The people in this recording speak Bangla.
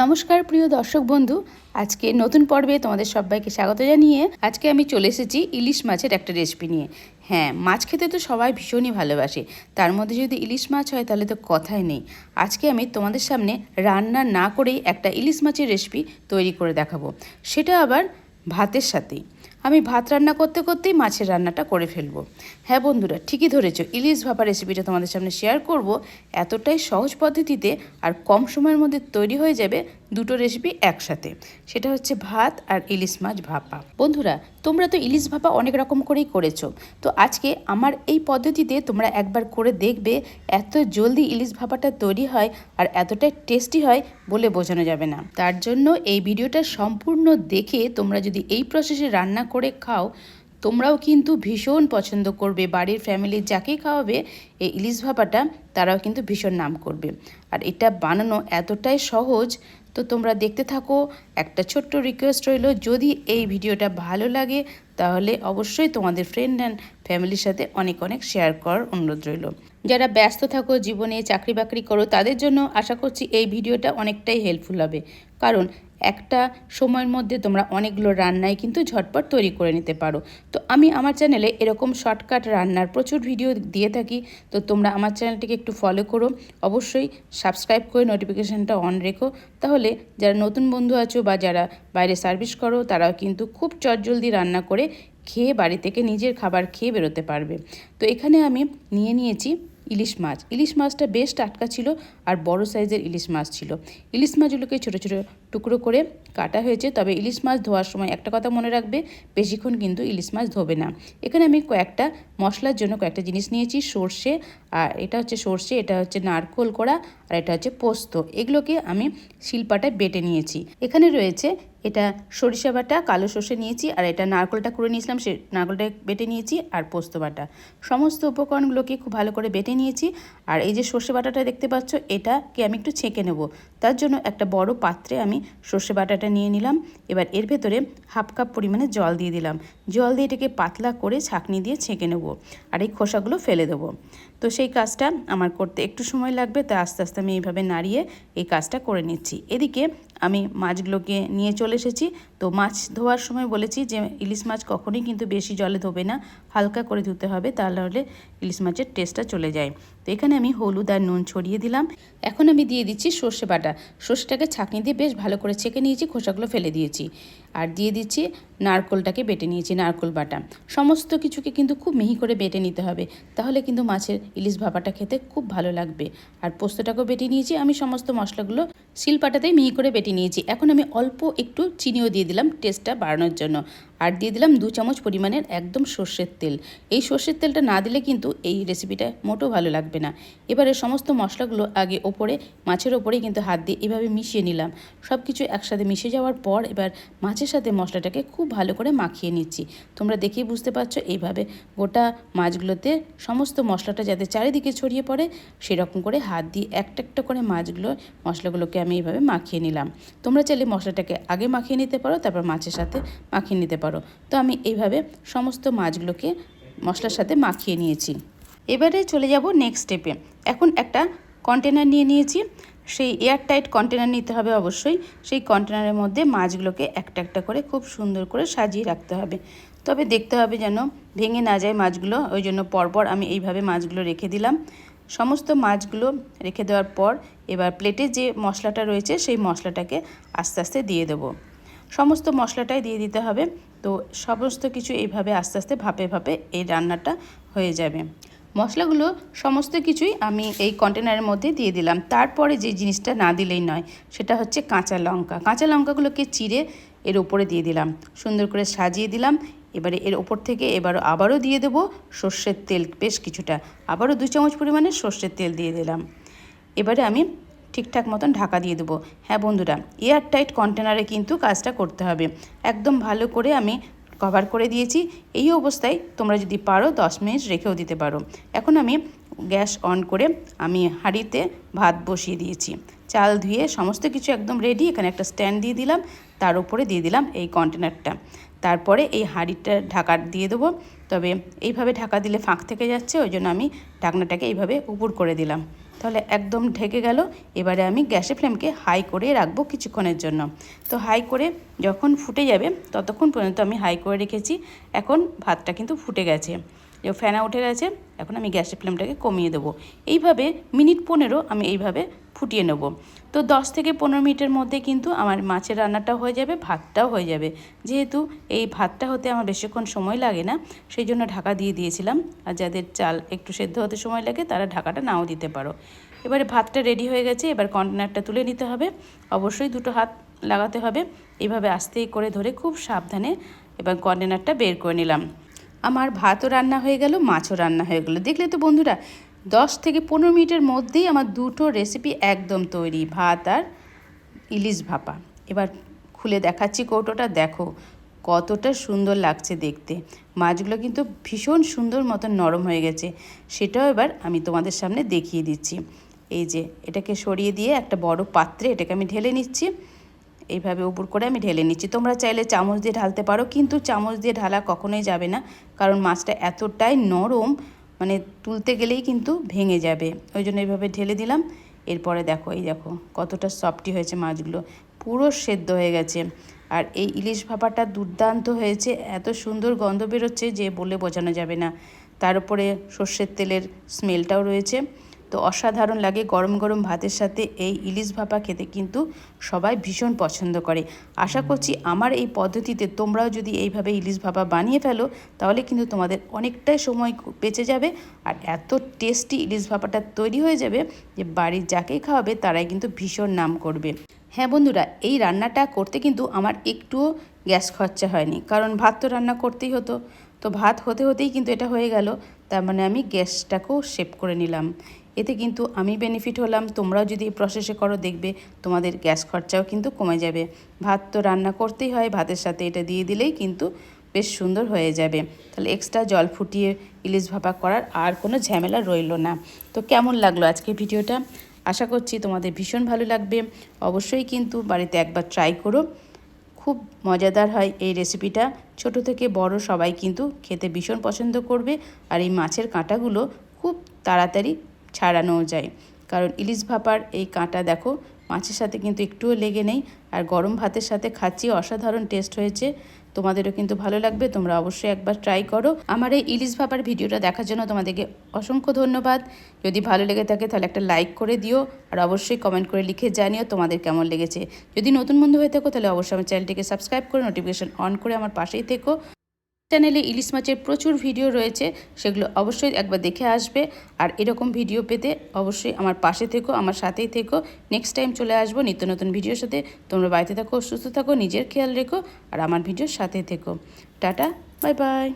নমস্কার প্রিয় দর্শক বন্ধু, আজকে নতুন পর্বে তোমাদের সবাইকে স্বাগত জানিয়ে আজকে আমি চলে এসেছি ইলিশ মাছের একটা রেসিপি নিয়ে। হ্যাঁ, মাছ খেতে তো সবাই ভীষণই ভালোবাসে, তার মধ্যে যদি ইলিশ মাছ হয় তাহলে তো কথাই নেই। আজকে আমি তোমাদের সামনে রান্না না করেই একটা ইলিশ মাছের রেসিপি তৈরি করে দেখাবো, সেটা আবার ভাতের সাথেই। আমি ভাত রান্না করতে করতেই মাছের রান্নাটা করে ফেলবো। হ্যাঁ বন্ধুরা, ঠিকই ধরেছো, ইলিশ ভাপা রেসিপিটা তোমাদের সামনে শেয়ার করব এতটাই সহজ পদ্ধতিতে আর কম সময়ের মধ্যে তৈরি হয়ে যাবে দুটো রেসিপি একসাথে। সেটা হচ্ছে ভাত আর ইলিশ মাছ ভাপা। বন্ধুরা, তোমরা তো ইলিশ ভাপা অনেক রকম করেই করেছো, তো আজকে আমার এই পদ্ধতিতে তোমরা একবার করে দেখবে এত জলদি ইলিশ ভাপাটা তৈরি হয় আর এতটাই টেস্টি হয় বলে বোঝানো যাবে না। তার জন্য এই ভিডিওটা সম্পূর্ণ দেখে তোমরা যদি এই প্রসেসে রান্না করে খাও, তোমরাও কিন্তু ভীষণ পছন্দ করবে। বাড়ির ফ্যামিলির যাকেই খাওয়াবে এই ইলিশ ভাপাটা, তারাও কিন্তু ভীষণ নাম করবে। আর এটা বানানো এতটাই সহজ, তো তোমরা দেখতে থাকো। একটা ছোট্ট রিকোয়েস্ট রইল, যদি এই ভিডিওটা ভালো লাগে তাহলে অবশ্যই তোমাদের ফ্রেন্ড অ্যান্ড ফ্যামিলির সাথে অনেক অনেক শেয়ার করার অনুরোধ রইল। যারা ব্যস্ত থাকো, জীবনে চাকরি বাকরি করো, তাদের জন্য আশা করছি এই ভিডিওটা অনেকটাই হেল্পফুল হবে, কারণ একটা সময়ের মধ্যে তোমরা অনেকগুলো রান্নাই কিন্তু ঝটপট তৈরি করে নিতে পারো। তো আমি আমার চ্যানেলে এরকম শর্টকাট রান্নার প্রচুর ভিডিও দিয়ে থাকি, তো তোমরা আমার চ্যানেলটিকে একটু ফলো করো, অবশ্যই সাবস্ক্রাইব করে নোটিফিকেশানটা অন রেখো। তাহলে যারা নতুন বন্ধু আছো বা যারা বাইরে সার্ভিস করো, তারাও কিন্তু খুব চটজলদি রান্না করে খেয়ে বাড়ি থেকে নিজের খাবার খেয়ে বেরোতে পারবে। তো এখানে আমি নিয়েছি ইলিশ মাছ। ইলিশ মাছটা বেশ টাটকা ছিল আর বড় সাইজের ইলিশ মাছ ছিল। ইলিশ মাছগুলোকে ছোটো ছোটো টুকরো করে কাটা হয়েছে। তবে ইলিশ মাছ ধোয়ার সময় একটা কথা মনে রাখবে, বেশিক্ষণ কিন্তু ইলিশ মাছ ধোবে না। এখানে আমি কয়েকটা মশলার জন্য কয়েকটা জিনিস নিয়েছি। সর্ষে, আর এটা হচ্ছে সর্ষে, এটা হচ্ছে নারকোল কোড়া, আর এটা হচ্ছে পোস্ত। এগুলোকে আমি শিলপাটায় বেটে নিয়েছি। এখানে রয়েছে এটা সরিষা বাটা, কালো সর্ষে নিয়েছি, আর এটা নারকোলটা করে নিয়েছিলাম, সে নারকোলটা বেটে নিয়েছি, আর পোস্ত বাটা। সমস্ত উপকরণগুলোকে খুব ভালো করে বেটে নিয়েছি। আর এই যে সর্ষে বাটাটা দেখতে পাচ্ছ, এটাকে আমি একটু ছেঁকে নেব। তার জন্য একটা বড় পাত্রে আমি সর্ষে বাটাটা নিয়ে নিলাম। এবার এর ভেতরে হাফ কাপ পরিমাণে জল দিয়ে দিলাম। জল দিয়ে এটাকে পাতলা করে ছাঁকনি দিয়ে ছেঁকে নেব, আর এই খোসাগুলো ফেলে দেবো। তো সেই কাজটা আমার করতে একটু সময় লাগবে, তাই আস্তে আস্তে আমি এইভাবে নাড়িয়ে এই কাজটা করে নিচ্ছি। এদিকে আমি মাছগুলোকে নিয়ে চলে এসেছি। তো মাছ ধোয়ার সময় বলেছি যে ইলিশ মাছ কখনোই কিন্তু বেশি জলে ধোবে না, হালকা করে ধুতে হবে, তাহলে ইলিশ মাছের টেস্টটা চলে যায়। তো এখানে আমি হলুদ আর নুন ছড়িয়ে দিলাম। এখন আমি দিয়ে দিচ্ছি সর্ষে বাটা। সর্ষেটাকে ছাঁকনি দিয়ে বেশ ভালো করে ছেঁকে নিয়েছি, খোসাগুলো ফেলে দিয়েছি। আর দিয়ে দিচ্ছি নারকোলটাকে বেটে নিয়েছি, নারকোল বাটা। সমস্ত কিছুকে কিন্তু খুব মিহি করে বেটে নিতে হবে, তাহলে কিন্তু মাছের ইলিশ ভাপাটা খেতে খুব ভালো লাগবে। আর পোস্তটাকেও বেটে নিয়েছি। আমি সমস্ত মশলাগুলো শিলপাটাতেই মিহি করে বেটে নিয়েছি। এখন আমি অল্প একটু চিনিও দিয়ে দিলাম টেস্টটা বাড়ানোর জন্য। আর দিয়ে দিলাম 2 চামচ পরিমাণের একদম সর্ষের তেল। এই সর্ষের তেলটা না দিলে কিন্তু এই রেসিপিটা মোটেও ভালো লাগবে না। এবারে সমস্ত মশলাগুলো আগে মাছের ওপরেই কিন্তু হাত দিয়ে এভাবে মিশিয়ে নিলাম। সব কিছু একসাথে মিশে যাওয়ার পর এবার মাছের সাথে মশলাটাকে খুব ভালো করে মাখিয়ে নিচ্ছি। তোমরা দেখেই বুঝতে পারছো, এইভাবে গোটা মাছগুলোতে সমস্ত মশলাটা যাতে চারিদিকে ছড়িয়ে পড়ে, সেরকম করে হাত দিয়ে একটা একটা করে মশলাগুলোকে আমি এইভাবে মাখিয়ে নিলাম। তোমরা চাইলে মশলাটাকে আগে মাখিয়ে নিতে পারো, তারপর মাছের সাথে মাখিয়ে নিতে পারো। তো আমি এইভাবে সমস্ত মাছগুলোকে মশলার সাথে মাখিয়ে নিয়েছি। এবারে চলে যাব নেক্সট স্টেপে। এখন একটা কন্টেনার নিয়ে নিয়েছি। সেই এয়ারটাইট কন্টেনার নিতে হবে অবশ্যই। সেই কন্টেনারের মধ্যে মাছগুলোকে একটা একটা করে খুব সুন্দর করে সাজিয়ে রাখতে হবে। তবে দেখতে হবে যেন ভেঙে না যায় মাছগুলো, ওই জন্য পরপর আমি এইভাবে মাছগুলো রেখে দিলাম। সমস্ত মাছগুলো রেখে দেওয়ার পর এবার প্লেটে যে মশলাটা রয়েছে সেই মশলাটাকে আস্তে আস্তে দিয়ে দেবো। সমস্ত মশলাটাই দিয়ে দিতে হবে। তো সমস্ত কিছু এইভাবে আস্তে আস্তে ভাপে ভাপে এই রান্নাটা হয়ে যাবে। মশলাগুলো সমস্ত কিছুই আমি এই কন্টেনারের মধ্যে দিয়ে দিলাম। তারপরে যে জিনিসটা না দিলেই নয়, সেটা হচ্ছে কাঁচা লঙ্কা। কাঁচা লঙ্কাগুলোকে চিড়ে এর উপরে দিয়ে দিলাম, সুন্দর করে সাজিয়ে দিলাম। এবারে এর ওপর থেকে আবারও দিয়ে দেবো সর্ষের তেল, বেশ কিছুটা, আবারও 2 চামচ পরিমাণে সর্ষের তেল দিয়ে দিলাম। এবারে আমি ঠিকঠাক মতন ঢাকা দিয়ে দেবো। হ্যাঁ বন্ধুরা, এয়ারটাইট কন্টেনারে কিন্তু কাজটা করতে হবে। একদম ভালো করে আমি কভার করে দিয়েছি। এই অবস্থায় তোমরা যদি পারো 10 মিনিট রেখেও দিতে পারো। এখন আমি গ্যাস অন করে আমি হাঁড়িতে ভাত বসিয়ে দিয়েছি। চাল ধুয়ে সমস্ত কিছু একদম রেডি। এখানে একটা স্ট্যান্ড দিয়ে দিলাম, তার উপরে দিয়ে দিলাম এই কন্টেনারটা। তারপরে এই হাঁড়িটা ঢাকা দিয়ে দেবো। তবে এইভাবে ঢাকা দিলে ফাঁক থেকে যাচ্ছে, ওই জন্য আমি ঢাকনাটাকে এইভাবে উপর করে দিলাম। তাহলে একদম ঢেকে গেল। এবারে আমি গ্যাসের ফ্লেমকে হাই করে রাখবো কিছুক্ষণের জন্য। তো হাই করে যখন ফুটে যাবে ততক্ষণ পর্যন্ত আমি হাই করে রেখেছি। এখন ভাতটা কিন্তু ফুটে গেছে, যে ফেনা উঠে গেছে। এখন আমি গ্যাসের ফ্লেমটাকে কমিয়ে দেবো। এইভাবে মিনিট 15 আমি এইভাবে ফুটিয়ে নেব। তো 10 থেকে 15 মিনিটের মধ্যে কিন্তু আমার মাছের রান্নাটাও হয়ে যাবে, ভাতটাও হয়ে যাবে। যেহেতু এই ভাতটা হতে আমার বেশিক্ষণ সময় লাগে না, সেই জন্য ঢাকা দিয়ে দিয়েছিলাম। আর যাদের চাল একটু সেদ্ধ হতে সময় লাগে তারা ঢাকাটা নাও দিতে পারো। এবারে ভাতটা রেডি হয়ে গেছে। এবার কন্টেনারটা তুলে নিতে হবে। অবশ্যই দুটো হাত লাগাতে হবে। এইভাবে আস্তে করে ধরে খুব সাবধানে এবার কন্টেনারটা বের করে নিলাম। আমার ভাতও রান্না হয়ে গেল, মাছও রান্না হয়ে গেল। দেখলে তো বন্ধুরা, 10 থেকে 15 মিনিটের মধ্যেই আমার দুটো রেসিপি একদম তৈরি, ভাত আর ইলিশ ভাপা। এবার খুলে দেখাচ্ছি কৌটোটা, দেখো কতটা সুন্দর লাগছে দেখতে। মাছগুলো কিন্তু ভীষণ সুন্দর মতন নরম হয়ে গেছে। সেটাও এবার আমি তোমাদের সামনে দেখিয়ে দিচ্ছি। এই যে এটাকে সরিয়ে দিয়ে একটা বড় পাত্রে এটাকে আমি ঢেলে নিচ্ছি। এইভাবে উপর করে আমি ঢেলে নিচ্ছি। তোমরা চাইলে চামচ দিয়ে ঢালতে পারো, কিন্তু চামচ দিয়ে ঢালা কখনোই যাবে না, কারণ মাছটা এতটাই নরম, মানে তুলতে গেলেই কিন্তু ভেঙে যাবে। ওই জন্য এইভাবে ঢেলে দিলাম। এরপরে দেখো, এই দেখো কতটা সফটি হয়েছে মাছগুলো, পুরো সেদ্ধ হয়ে গেছে। আর এই ইলিশ ভাপাটা দুর্দান্ত হয়েছে, এত সুন্দর গন্ধ বেরোচ্ছে যে বলে বোঝানো যাবে না। তার উপরে সর্ষের তেলের স্মেলটাও রয়েছে। তো অসাধারণ লাগে গরম গরম ভাতের সাথে এই ইলিশ ভাপা খেতে, কিন্তু সবাই ভীষণ পছন্দ করে। আশা করছি আমার এই পদ্ধতিতে তোমরাও যদি এইভাবে ইলিশ ভাপা বানিয়ে ফেলো তাহলে কিন্তু তোমাদের অনেকটাই সময় বেঁচে যাবে। আর এত টেস্টি ইলিশ ভাপাটা তৈরি হয়ে যাবে যে বাড়ির যাকেই খাওয়াবে তারাই কিন্তু ভীষণ নাম করবে। হ্যাঁ বন্ধুরা, এই রান্নাটা করতে কিন্তু আমার একটুও গ্যাস খরচা হয়নি, কারণ ভাত তো রান্না করতেই হতো। তো ভাত হতে হতেই কিন্তু এটা হয়ে গেল। তার মানে আমি গ্যাসটাকেও সেভ করে নিলাম। এতে কিন্তু আমি বেনিফিট হলাম। তোমরাও যদি এই প্রসেসে করো দেখবে তোমাদের গ্যাস খরচাও কিন্তু কমে যাবে। ভাত তো রান্না করতেই হয়, ভাতের সাথে এটা দিয়ে দিলেই কিন্তু বেশ সুন্দর হয়ে যাবে। তাহলে এক্সট্রা জল ফুটিয়ে ইলিশ ভাপা করার আর কোনো ঝামেলা রইল না। তো কেমন লাগলো আজকে ভিডিওটা? আশা করছি তোমাদের ভীষণ ভালো লাগবে। অবশ্যই কিন্তু বাড়িতে একবার ট্রাই করো, খুব মজাদার হয় এই রেসিপিটা। ছোট থেকে বড় সবাই কিন্তু খেতে ভীষণ পছন্দ করবে। আর এই মাছের কাঁটাগুলো খুব তাড়াতাড়ি ছাড়ানোও যায়, কারণ ইলিশ ভাপার এই কাঁটা দেখো মাছের সাথে কিন্তু একটুও লেগে নেই। আর গরম ভাতের সাথে খাচ্ছি, অসাধারণ টেস্ট হয়েছে। তোমাদেরও কিন্তু ভালো লাগবে, তোমরা অবশ্যই একবার ট্রাই করো। আমার এই ইলিশ ভাপার ভিডিওটা দেখার জন্য তোমাদেরকে অসংখ্য ধন্যবাদ। যদি ভালো লেগে থাকে তাহলে একটা লাইক করে দিও, আর অবশ্যই কমেন্ট করে লিখে জানিও তোমাদের কেমন লেগেছে। যদি নতুন বন্ধু হয়ে থাকো তাহলে অবশ্যই আমার চ্যানেলটিকে সাবস্ক্রাইব করে নোটিফিকেশন অন করে আমার পাশেই থেকো। চ্যানেলে ইলিশ মাছের প্রচুর ভিডিও রয়েছে, সেগুলো অবশ্যই একবার দেখে আসবে। আর এরকম ভিডিও পেতে অবশ্যই আমার পাশে থেকো, আমার সাথেই থেকো। নেক্সট টাইম চলে আসবো নিত্য নতুন ভিডিওর সাথে। তোমরা বাড়িতে থাকো, সুস্থ থাকো, নিজের খেয়াল রেখো, আর আমার ভিডিওর সাথে থেকো। Tata, bye bye.